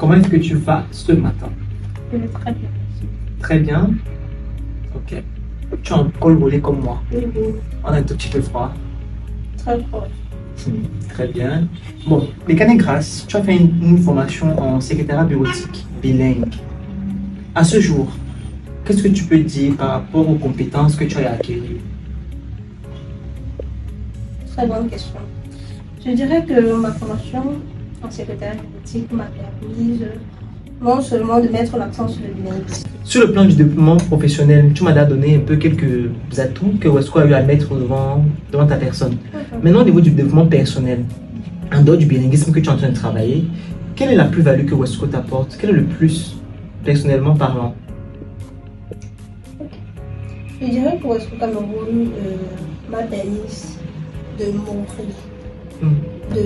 Comment est-ce que tu vas ce matin? Je vais très bien. Très bien. Ok. Tu as un col roulé comme moi. Oui, oui. On a un tout petit peu froid. Très proche. Très bien. Bon, mécanique grâce, tu as fait une formation en secrétariat bureautique bilingue. À ce jour, qu'est-ce que tu peux dire par rapport aux compétences que tu as acquises? Très bonne question. Je dirais que ma formation en secrétaire bureautique m'a permis non seulement de mettre l'accent sur le bilinguisme. Sur le plan du développement professionnel, tu m'as donné un peu quelques atouts que Wesco a eu à mettre devant ta personne. Maintenant, au niveau du développement personnel, en dehors du bilinguisme que tu es en train de travailler, quelle est la plus-value que Wesco t'apporte? Quel est le plus, personnellement parlant? Je dirais que Wesco Cameroun m'a permis de m'ouvrir, de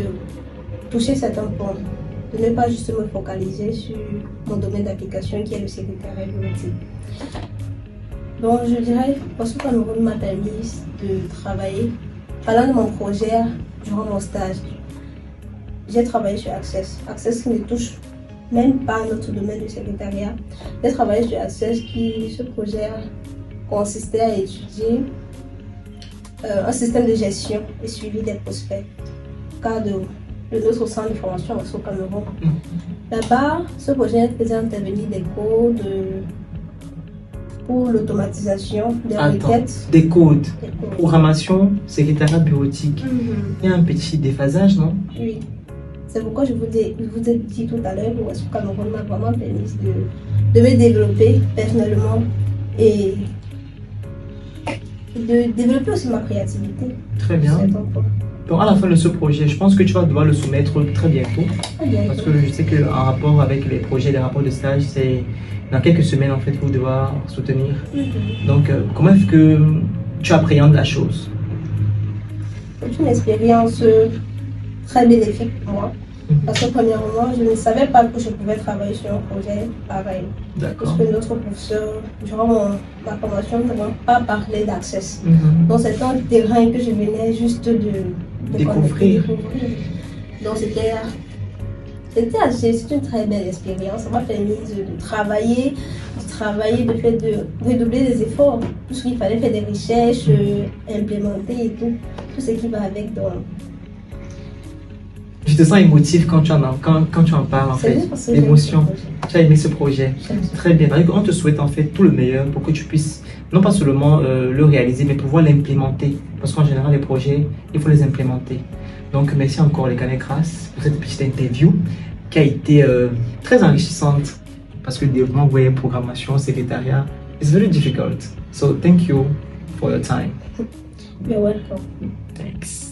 toucher certains points, de ne pas juste me focaliser sur mon domaine d'application qui est le secrétariat bureautique. Donc je dirais que Wesco Cameroun m'a permis de travailler. Parlant de mon projet durant mon stage, j'ai travaillé sur Access. Access qui ne touche même pas notre domaine du secrétariat. J'ai travaillé sur Access ce projet consistait à étudier un système de gestion et suivi des prospects cas de notre centre de formation au Cameroun. Là-bas, ce projet faisait intervenir des codes pour l'automatisation des requêtes. Des codes. Programmation, secrétariat bureautique. Il y a un petit déphasage, non? Oui. C'est pourquoi je vous ai dit tout à l'heure que Wesco Cameroun m'a vraiment permis de me développer personnellement et de développer aussi ma créativité. Très bien. Donc à la fin de ce projet, je pense que tu vas devoir le soumettre très bientôt. Parce que je sais qu'en rapport avec les projets, les rapports de stage, c'est dans quelques semaines en fait vous devoir soutenir. Donc comment est-ce que tu appréhendes la chose? C'est une expérience très bénéfique pour moi. Parce que premièrement, je ne savais pas que je pouvais travailler sur un projet pareil. Parce que notre professeur, durant ma formation, ne m'a pas parlé d'Access. Donc c'est un terrain que je venais juste de découvrir. Donc c'était une très belle expérience. Ça m'a permis de travailler, de faire de redoubler des efforts. Tout ce qu'il fallait faire des recherches, implémenter et tout ce qui va avec. Donc, je te sens émotif quand tu en parles, en fait. L'émotion. Tu as aimé ce projet. Très bien. On te souhaite en fait tout le meilleur pour que tu puisses, non pas seulement le réaliser, mais pouvoir l'implémenter. Parce qu'en général, les projets, il faut les implémenter. Donc, merci encore les Canecras pour cette petite interview qui a été très enrichissante. Parce que le développement web, programmation, secrétariat, it's very difficult. So, thank you for your time. You're welcome. Thanks.